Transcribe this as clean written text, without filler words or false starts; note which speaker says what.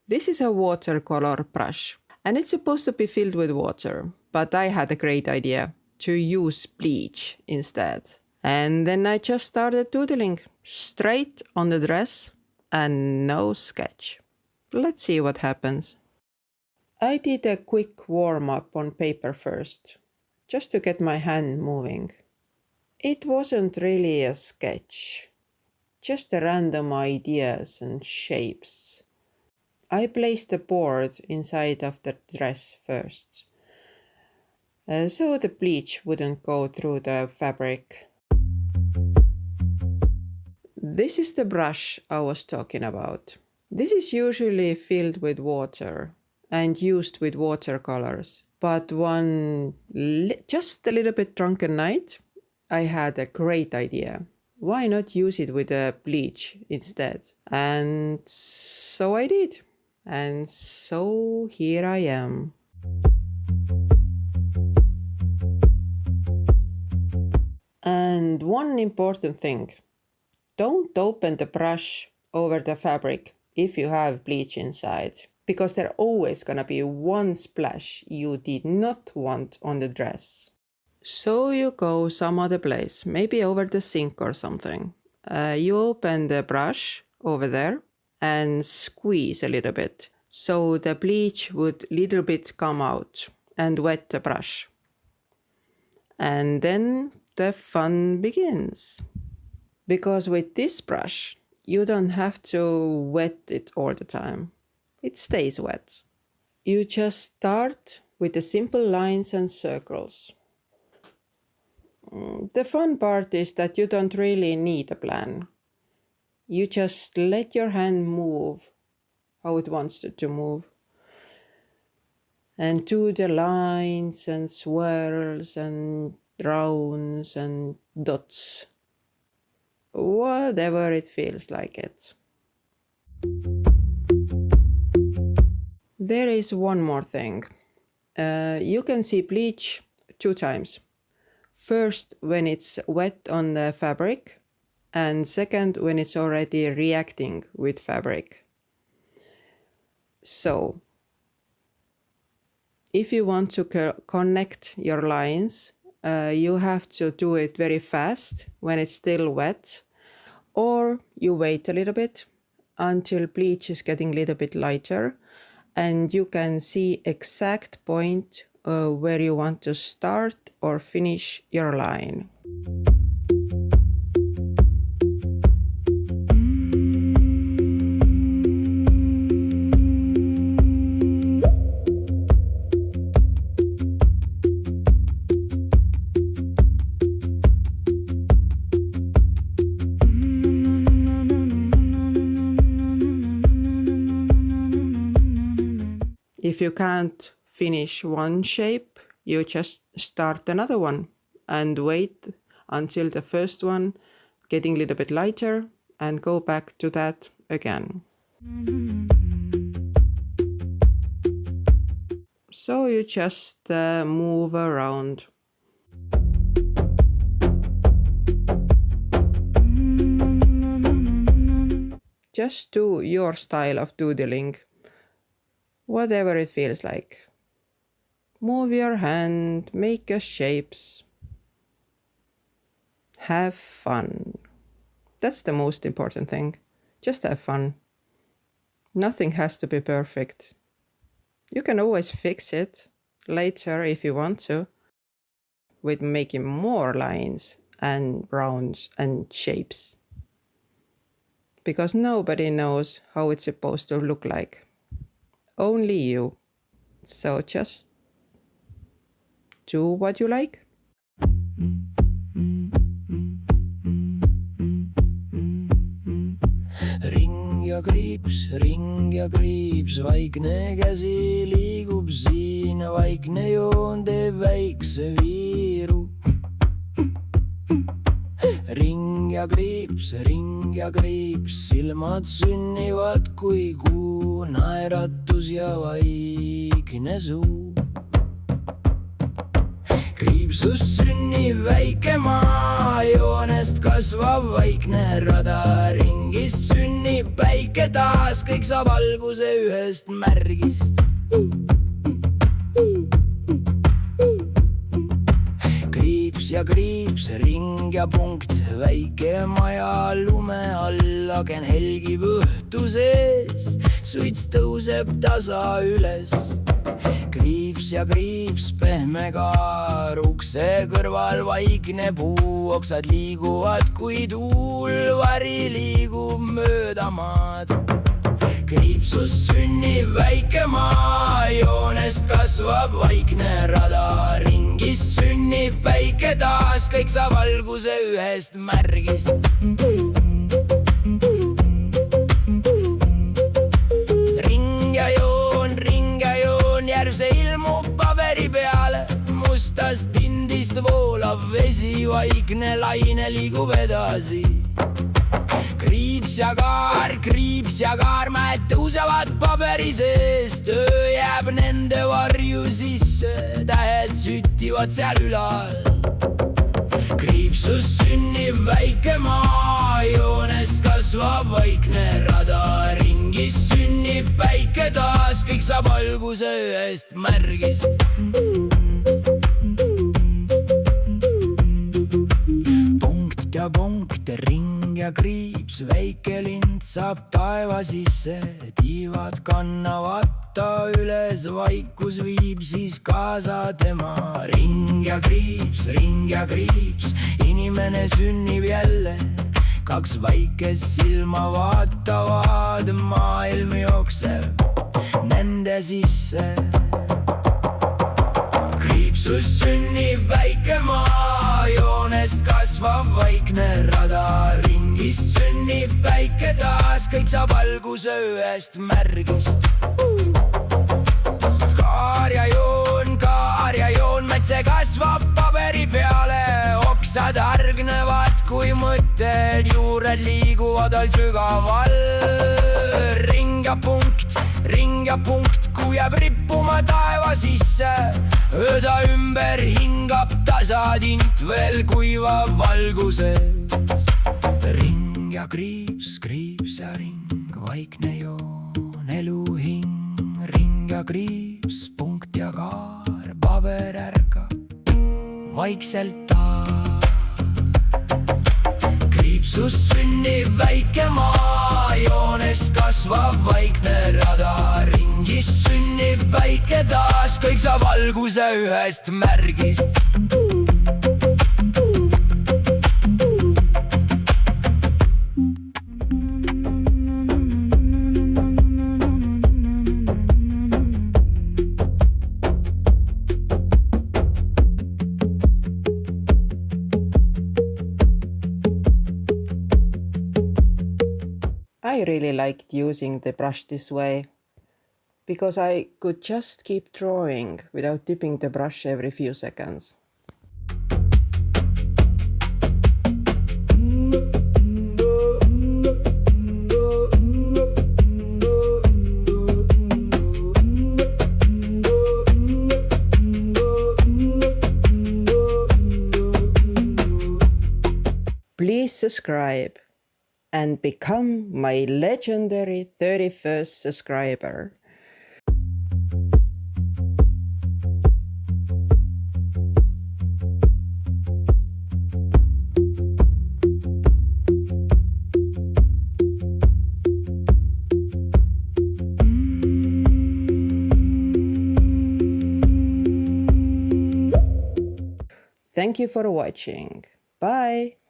Speaker 1: This is a watercolor brush and it's supposed to be filled with water, but I had a great idea to use bleach instead. And then I just started doodling straight on the dress and no sketch. Let's see what happens. I did a quick warm-up on paper first, just to get my hand moving. It wasn't really a sketch, just random ideas and shapes. I placed the board inside of the dress first, so the bleach wouldn't go through the fabric. This is the brush I was talking about. This is usually filled with water and used with watercolors, but just a little bit drunken night, I had a great idea. Why not use it with a bleach instead? And so I did. And so here I am. And one important thing, don't open the brush over the fabric if you have bleach inside, because there's always gonna be one splash you did not want on the dress. So you go some other place, maybe over the sink or something. You open the brush over there and squeeze a little bit, so the bleach would little bit come out and wet the brush. And then the fun begins. Because with this brush, you don't have to wet it all the time. It stays wet. You just start with the simple lines and circles. The fun part is that you don't really need a plan. You just let your hand move how it wants to move. And do the lines and swirls and rounds and dots. Whatever it feels like it. There is one more thing. You can see bleach 2 times. First, when it's wet on the fabric, and second, when it's already reacting with fabric. So, if you want to connect your lines, you have to do it very fast when it's still wet, or you wait a little bit until bleach is getting a little bit lighter, and you can see exact point where you want to start or finish your line. If you can't finish one shape, you just start another one and wait until the first one getting a little bit lighter and go back to that again. So you just move around. Just do your style of doodling. Whatever it feels like. Move your hand, make your shapes. Have fun. That's the most important thing. Just have fun. Nothing has to be perfect. You can always fix it later if you want to, with making more lines and rounds and shapes. Because nobody knows how it's supposed to look like. Only you. So just do what you like.
Speaker 2: Ring ja kriips, vaikne käsi liigub siin, vaikne joon teeb väikse viiru. Ring ja kriips, silmad sünnivad kui kuu, naeratus ja vaikne suu. kriipsust sünnib väike maa, joonest kasvab vaikne rada, ringist sünnib päike taas, kõik saab alguse ühest märgist. Kriips ja kriips, ring ja punkt, väike maja lume all, aken helgib õhtu sees, suits tõuseb tasa üles. Kriips ja kriips, pehme kaar, ukse kõrval vaikne puu, oksad liiguvad kui tuul, vari liigub mööda maad. Kriipsust sünnib väike maa, joonest kasvab vaikne rada, ringist sünnib päike taas, kõik saab alguse ühest märgist. See ilmub paberi peale, mustast tindist voolav vesi, vaikne laine liigub edasi. Kriips ja kaar, mäed tõusevad paberi seest, öö jääb nende varju sisse, tähed süttivad seal ülal. Kriipsust sünnib väike maa, joonest kasvab vaikne rada, ringist sünnib päike taas, kõik saab alguse ühest märgist. Punkt ja punkt, ring ja kriips, väike lind saab taeva sisse, tiivad kannavad ta üles, vaikus viib siis kaasa tema. Ring ja kriips, inimene sünnib jälle, kaks väikest silma vaatavad, maailm jookseb nende sisse. Kriipsust sünnib väike maa, joonest kasvab vaikne rada, ringist sünnib päike taas, kõik saab alguse ühest märgist. Kaar ja joon, metse kasvab paberi peale, oksad hargnevad kui mõtted, juured liiguvad all sügaval. Ring ja punkt, kui jääb rippuma taeva sisse, ööda ümber hingab tasa tint veel kuivab valguses. Ring ja kriips ja ring, vaikne joon, eluhing. Ring ja kriips, punkt ja kaar, paber ärkab vaikselt taas. Kriipsust sünnib väike maa, joonest kasvab vaikne rada, ringist sünnib päike taas, kõik saab alguse ühest märgist.
Speaker 1: I really liked using the brush this way, because I could just keep drawing without dipping the brush every few seconds. Please subscribe and become my legendary 31st subscriber. Thank you for watching. Bye.